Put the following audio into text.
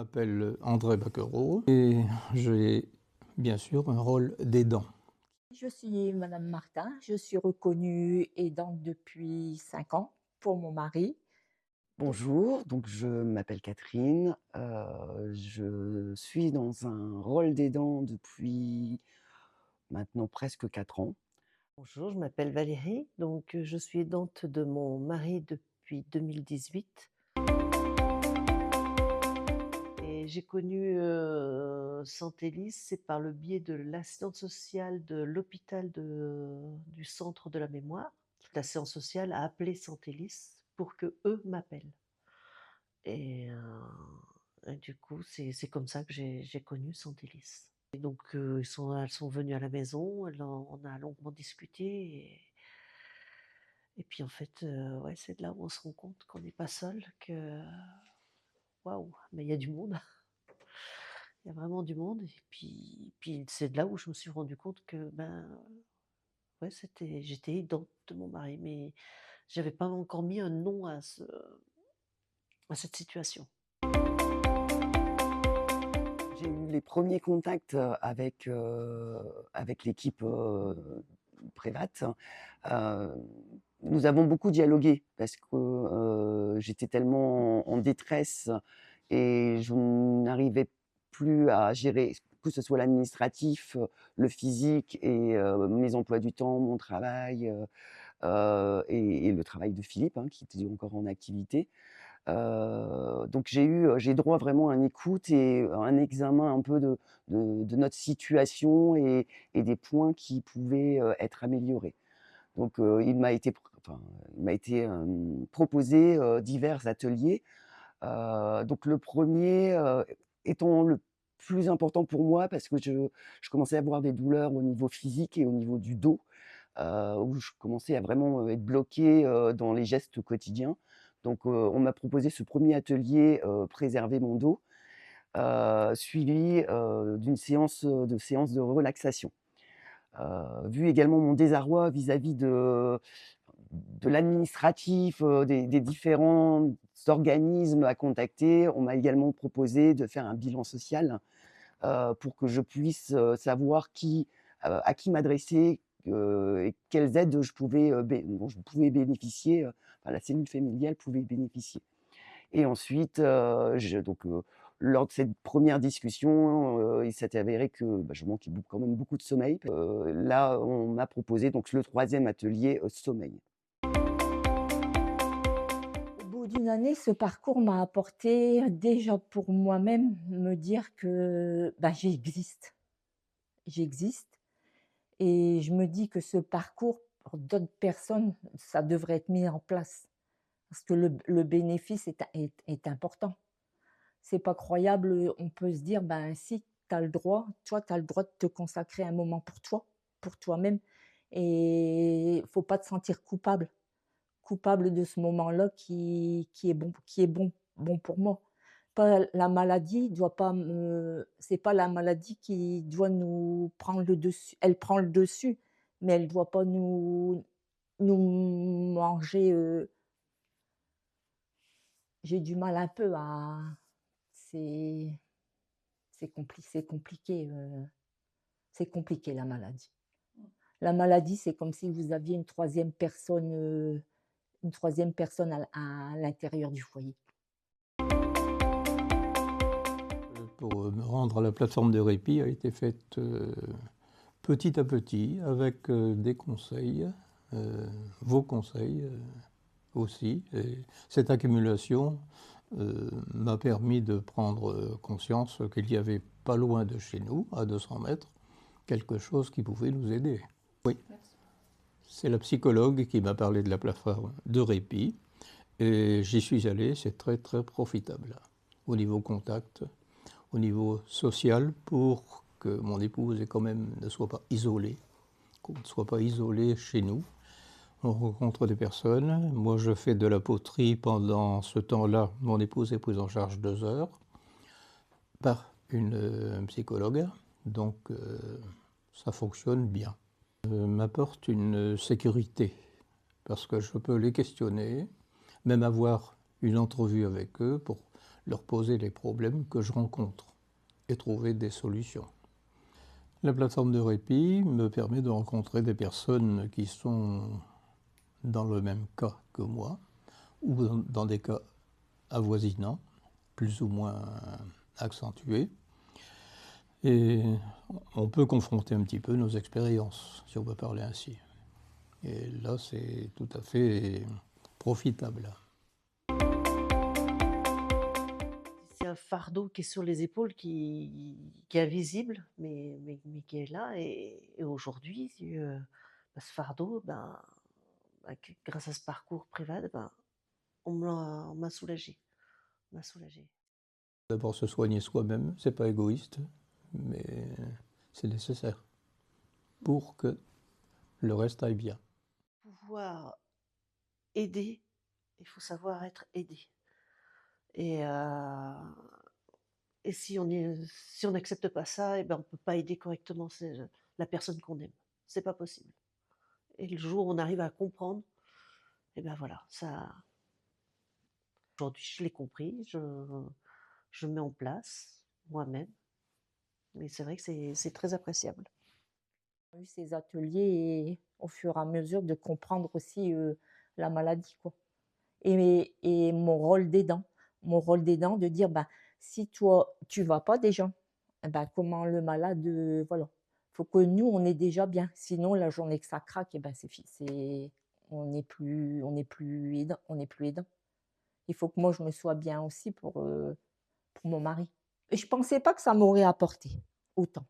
m'appelle André Baquereau et j'ai bien sûr un rôle d'aidant. Je suis Madame Martin, je suis reconnue aidante depuis 5 ans pour mon mari. Bonjour, donc je m'appelle Catherine, je suis dans un rôle d'aidant depuis maintenant presque 4 ans. Bonjour, je m'appelle Valérie, donc je suis aidante de mon mari depuis 2018 et j'ai connu, Santélis, c'est par le biais de l'assistante sociale de l'hôpital du centre de la mémoire. L'assistante sociale a appelé Santélis pour qu'eux m'appellent et du coup, c'est comme ça que j'ai connu Santélis. Et donc elles sont venues à la maison, on a longuement discuté et puis en fait, ouais, c'est de là où on se rend compte qu'on n'est pas seul, que waouh, mais il y a du monde, il y a vraiment du monde et puis c'est de là où je me suis rendu compte que, ben, ouais, j'étais aidante de mon mari, mais j'avais pas encore mis un nom à cette situation. J'ai eu les premiers contacts, avec l'équipe, Prévat. Heu, Nous avons beaucoup dialogué parce que, j'étais tellement en détresse et je n'arrivais plus à gérer, que ce soit l'administratif, le physique et mes emplois du temps, mon travail, et le travail de Philippe, hein, qui était encore en activité. Donc j'ai droit vraiment à une écoute et un examen un peu de notre situation et des points qui pouvaient, être améliorés. Donc il m'a été, proposé, divers ateliers. Donc le premier étant le plus important pour moi parce que je commençais à avoir des douleurs au niveau physique et au niveau du dos, où je commençais à vraiment, être bloquée, dans les gestes quotidiens. Donc on m'a proposé ce premier atelier, «Préserver mon dos», suivi, d'une séance de relaxation. Vu également mon désarroi vis-à-vis de l'administratif, des différents organismes à contacter, on m'a également proposé de faire un bilan social, pour que je puisse, savoir à qui m'adresser, et quelles aides je pouvais, dont je pouvais bénéficier, enfin la cellule familiale pouvait bénéficier. Et ensuite, lors de cette première discussion, il s'est avéré que, bah, je manquais quand même beaucoup de sommeil. Là, on m'a proposé donc le troisième atelier, sommeil. Au bout d'une année, ce parcours m'a apporté déjà pour moi-même me dire que, bah, j'existe. J'existe et je me dis que ce parcours pour d'autres personnes, ça devrait être mis en place parce que le bénéfice est important. C'est pas croyable, on peut se dire: «Ben si, tu as le droit, toi, tu as le droit de te consacrer un moment pour toi, pour toi-même et faut pas te sentir coupable. Coupable de ce moment-là qui est bon pour moi. Pas la maladie doit pas me c'est pas la maladie qui doit nous prendre le dessus. Elle prend le dessus, mais elle doit pas nous manger, j'ai du mal un peu à c'est c'est compliqué la maladie. La maladie, c'est comme si vous aviez une troisième personne à l'intérieur du foyer. Pour me rendre à la plateforme de répit a été faite petit à petit avec des conseils, vos conseils aussi. Et cette accumulation m'a permis de prendre conscience qu'il y avait pas loin de chez nous, à 200 mètres, quelque chose qui pouvait nous aider. Oui, c'est la psychologue qui m'a parlé de la plateforme de répit et j'y suis allé, c'est très très profitable au niveau contact, au niveau social pour que mon épouse quand même ne soit pas isolée, qu'on ne soit pas isolé chez nous. On rencontre des personnes. Moi, je fais de la poterie pendant ce temps-là. Mon épouse est prise en charge 2 heures par une psychologue. Donc, ça fonctionne bien. M'apporte une sécurité parce que je peux les questionner, même avoir une entrevue avec eux pour leur poser les problèmes que je rencontre et trouver des solutions. La plateforme de répit me permet de rencontrer des personnes qui sont dans le même cas que moi, ou dans des cas avoisinants, plus ou moins accentués. Et on peut confronter un petit peu nos expériences, si on peut parler ainsi. Et là, c'est tout à fait profitable. C'est un fardeau qui est sur les épaules, qui est invisible, mais qui est là. Et aujourd'hui, ce fardeau, grâce à ce parcours Prévad, on m'a soulagée. On m'a soulagée. D'abord, se soigner soi-même, c'est pas égoïste, mais c'est nécessaire pour que le reste aille bien. Pouvoir aider, il faut savoir être aidé. Et, et si on n'accepte pas ça, on ne peut pas aider correctement la personne qu'on aime. C'est pas possible. Et le jour où on arrive à comprendre, et ben voilà, ça. Aujourd'hui, je l'ai compris, je mets en place moi-même. Mais c'est vrai que c'est très appréciable. J'ai eu ces ateliers et au fur et à mesure de comprendre aussi la maladie, quoi. Et mon rôle d'aidant. Mon rôle d'aidant de dire, bah, si toi, tu vas pas déjà, eh ben, comment le malade, voilà. Faut que nous, on est déjà bien. Sinon, la journée que ça craque, eh ben, on n'est plus aidant, on n'est plus aidant. Il faut que moi, je me sois bien aussi pour mon mari. Et je pensais pas que ça m'aurait apporté autant.